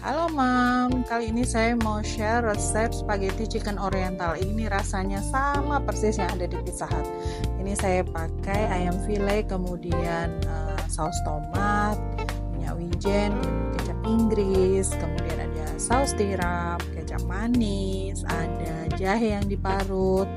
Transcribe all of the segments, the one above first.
Halo Mam, kali ini saya mau share resep spaghetti chicken oriental. Ini rasanya sama persis yang ada di Pizza Hut. Ini saya pakai ayam file, kemudian saus tomat, minyak wijen, kecap Inggris, kemudian ada saus tiram, kecap manis, ada jahe yang diparut,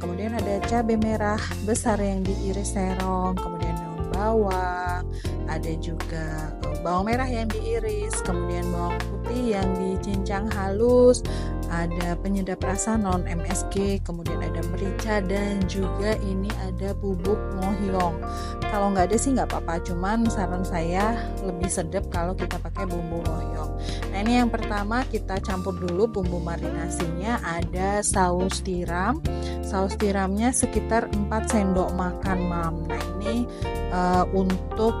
kemudian ada cabai merah besar yang diiris serong, kemudian daun bawang, ada juga bawang merah yang diiris, kemudian bawang putih yang dicincang halus, ada penyedap rasa non MSG, kemudian ada merica, dan juga ini ada bubuk ngohyong. Kalau nggak ada sih nggak apa-apa, cuman saran saya lebih sedap kalau kita pakai bumbu ngohyong. Nah, ini yang pertama kita campur dulu bumbu marinasinya. Ada saus tiram. Saus tiramnya sekitar 4 sendok makan, Mam. Nah, ini untuk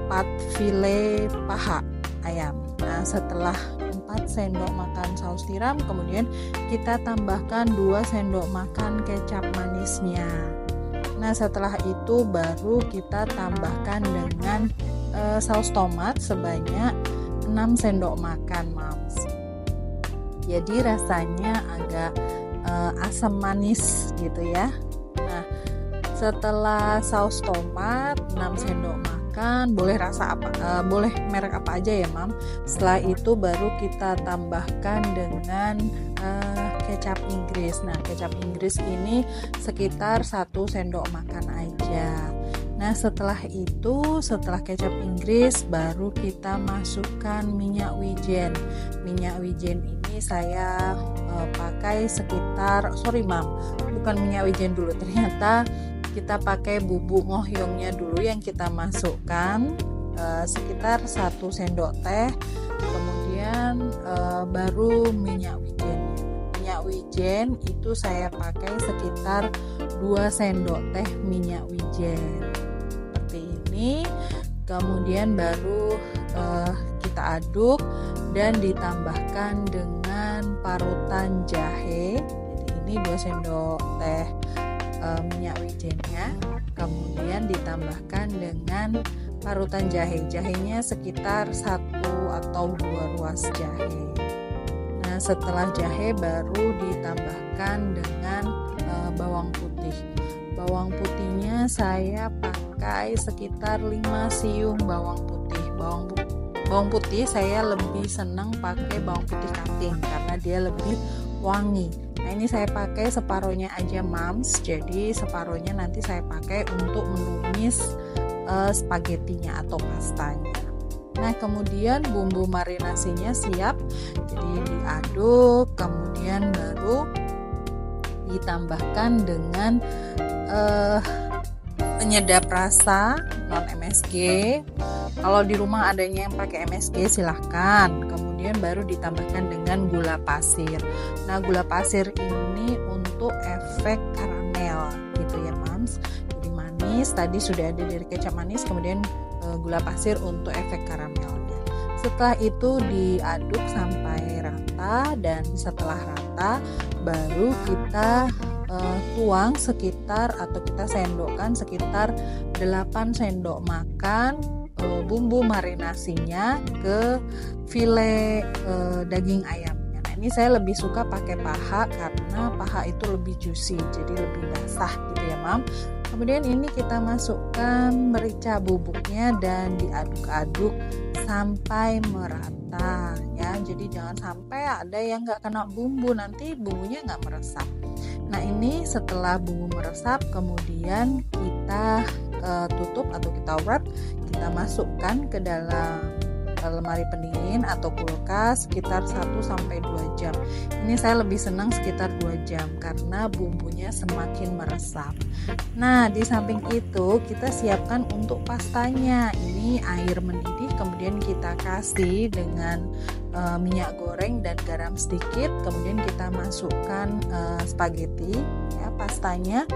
4 file paha ayam. Nah, setelah 4 sendok makan saus tiram, kemudian kita tambahkan 2 sendok makan kecap manisnya. Nah, setelah itu baru kita tambahkan dengan saus tomat sebanyak 6 sendok makan, Mams. Jadi rasanya agak asam manis gitu ya. Nah, setelah saus tomat 6 sendok makan, boleh rasa apa, boleh merek apa aja ya, Mam. Setelah itu baru kita tambahkan dengan kecap Inggris. Nah, kecap Inggris ini sekitar 1 sendok makan aja. Nah, setelah itu, setelah kecap Inggris baru kita masukkan minyak wijen. Minyak wijen ini saya pakai sekitar, bukan minyak wijen dulu, ternyata kita pakai bubuk ngohyongnya dulu yang kita masukkan sekitar 1 sendok teh, kemudian baru minyak wijen. Minyak wijen itu saya pakai sekitar 2 sendok teh minyak wijen seperti ini. Kemudian baru kita aduk dan ditambahkan dengan parutan jahe. Jadi ini 2 sendok teh minyak wijennya, kemudian ditambahkan dengan parutan jahe. Jahenya sekitar 1 atau 2 ruas jahe. Nah, setelah jahe baru ditambahkan dengan bawang putih. Bawang putihnya saya pakai sekitar 5 siung bawang putih. Bawang putih saya lebih senang pakai bawang putih cutting karena dia lebih wangi. Nah, ini saya pakai separohnya aja, Mams. Jadi separohnya nanti saya pakai untuk menumis spagettinya atau pastanya. Nah, kemudian bumbu marinasinya siap. Jadi diaduk, kemudian baru ditambahkan dengan penyedap rasa non MSG. Kalau di rumah adanya yang pakai MSG silahkan. Kemudian baru ditambahkan dengan gula pasir. Nah, gula pasir ini untuk efek karamel gitu ya, Mams. Jadi manis, tadi sudah ada dari kecap manis, kemudian gula pasir untuk efek karamelnya. Setelah itu diaduk sampai rata, dan setelah rata baru kita tuang sekitar, atau kita sendokkan sekitar 8 sendok makan bumbu marinasinya ke file daging ayamnya. Nah, ini saya lebih suka pakai paha karena paha itu lebih juicy, jadi lebih basah gitu ya, Mam. Kemudian ini kita masukkan merica bubuknya dan diaduk-aduk sampai merata ya. Jadi jangan sampai ada yang nggak kena bumbu, nanti bumbunya nggak meresap. Nah, ini setelah bumbu meresap, kemudian kita tutup atau kita wrap, kita masukkan ke dalam lemari pendingin atau kulkas sekitar 1-2 jam. Ini saya lebih senang sekitar 2 jam karena bumbunya semakin meresap. Nah, di samping itu kita siapkan untuk pastanya. Ini air mendidih, kemudian kita kasih dengan minyak goreng dan garam sedikit, kemudian kita masukkan spaghetti ya, pastanya.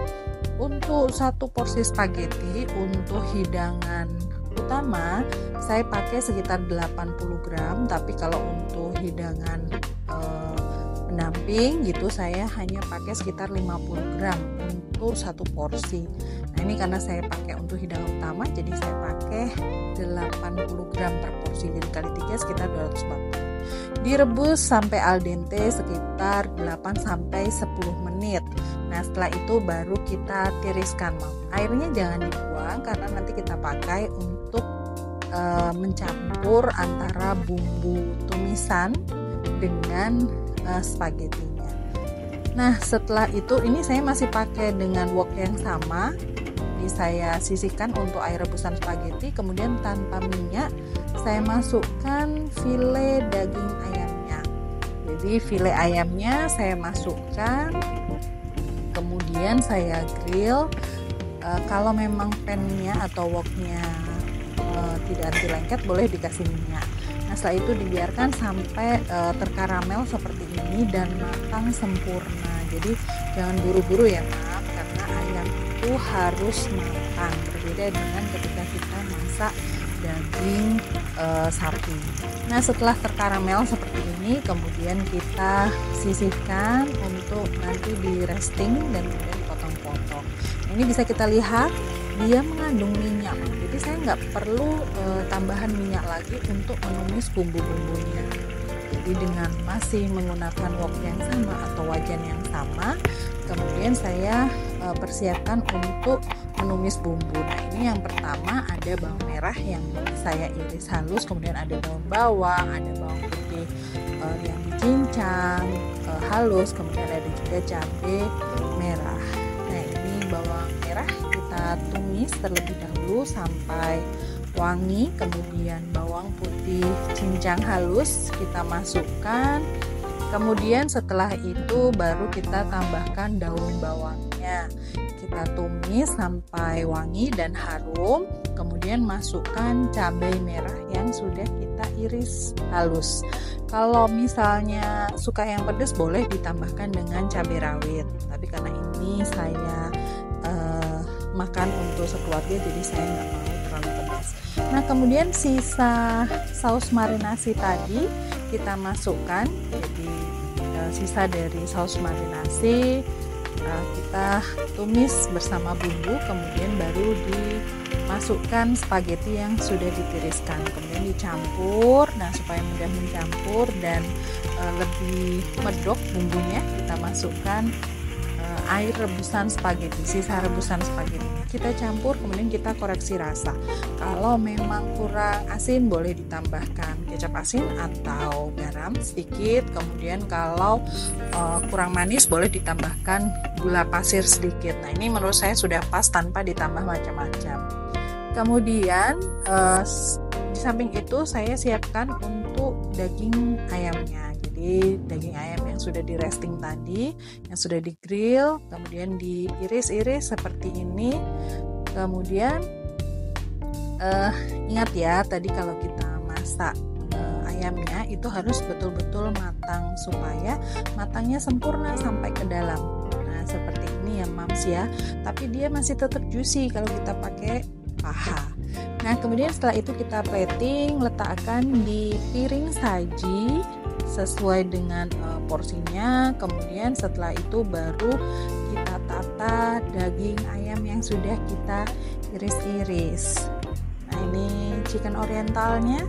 Untuk 1 porsi spaghetti untuk hidangan utama saya pakai sekitar 80 gram, tapi kalau untuk hidangan pendamping gitu, saya hanya pakai sekitar 50 gram untuk satu porsi. Nah ini karena saya pakai untuk hidangan utama, jadi saya pakai 80 gram per porsi, jadi kali 3 sekitar 240. Direbus sampai al dente sekitar 8-10 menit. Nah setelah itu baru kita tiriskan. Airnya jangan dibuang karena nanti kita pakai untuk mencampur antara bumbu tumisan dengan spaghettinya. Nah setelah itu ini saya masih pakai dengan wok yang sama. Ini saya sisihkan untuk air rebusan spaghetti, kemudian tanpa minyak saya masukkan file daging ayamnya. Jadi file ayamnya saya masukkan, kemudian saya grill. Kalau memang pannya atau woknya tidak anti lengket, boleh dikasih minyak. Nah setelah itu dibiarkan sampai terkaramel seperti ini dan matang sempurna. Jadi jangan buru-buru ya maaf, karena ayam itu harus matang, berbeda dengan ketika kita masak daging sapi. Nah setelah terkaramel seperti ini, kemudian kita sisihkan untuk nanti di resting dan kemudian dipotong-potong. Nah, ini bisa kita lihat dia mengandung minyak, jadi saya nggak perlu tambahan minyak lagi untuk menumis bumbu-bumbunya. Jadi dengan masih menggunakan wok yang sama atau wajan yang sama, kemudian saya persiapkan untuk menumis bumbu. Nah ini yang pertama ada bawang merah yang saya iris halus, kemudian ada daun bawang, ada bawang putih yang dicincang halus, kemudian ada juga cabai merah. Nah ini bawang merah kita tumis terlebih dahulu sampai wangi, kemudian bawang putih cincang halus kita masukkan, kemudian setelah itu baru kita tambahkan daun bawangnya, kita tumis sampai wangi dan harum, kemudian masukkan cabai merah yang sudah kita iris halus. Kalau misalnya suka yang pedas boleh ditambahkan dengan cabai rawit, tapi karena ini saya makan untuk sekeluarga jadi saya nggak mau terlalu pedas. Nah kemudian sisa saus marinasi tadi kita masukkan, jadi sisa dari saus marinasi kita tumis bersama bumbu, kemudian baru dimasukkan spaghetti yang sudah ditiriskan, kemudian dicampur. Nah supaya mudah mencampur dan lebih medok bumbunya, kita masukkan air rebusan spaghetti, sisa rebusan spaghetti kita campur, kemudian kita koreksi rasa. Kalau memang kurang asin boleh ditambahkan kecap asin atau garam sedikit, kemudian kalau kurang manis boleh ditambahkan gula pasir sedikit. Nah ini menurut saya sudah pas tanpa ditambah macam-macam. Kemudian di samping itu saya siapkan untuk daging ayamnya. Jadi daging ayam yang sudah di resting tadi, yang sudah di grill, kemudian diiris-iris seperti ini. Kemudian ingat ya, tadi kalau kita masak ayamnya itu harus betul-betul matang supaya matangnya sempurna sampai ke dalam. Nah seperti ini ya mams ya, tapi dia masih tetap juicy kalau kita pakai paha. Nah kemudian setelah itu kita plating, letakkan di piring saji sesuai dengan porsinya. Kemudian setelah itu baru kita tata daging ayam yang sudah kita iris-iris. Nah ini chicken orientalnya.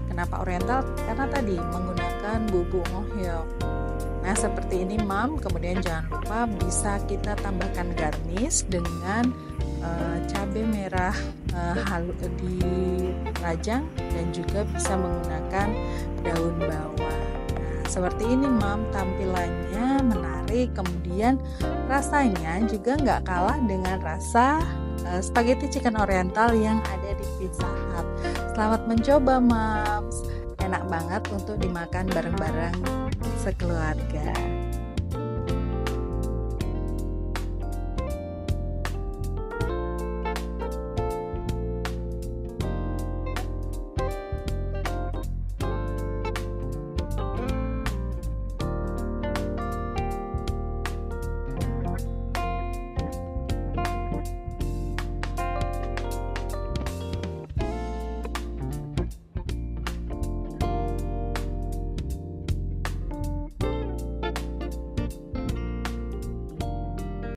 Kenapa oriental? Karena tadi menggunakan bubuk ngohyok. Nah seperti ini mam. Kemudian jangan lupa bisa kita tambahkan garnish dengan cabai merah dirajang dan juga bisa menggunakan daun bawang. Seperti ini mam, tampilannya menarik, kemudian rasanya juga nggak kalah dengan rasa spaghetti chicken oriental yang ada di Pizza Hut. Selamat mencoba mams, enak banget untuk dimakan bareng-bareng sekeluarga.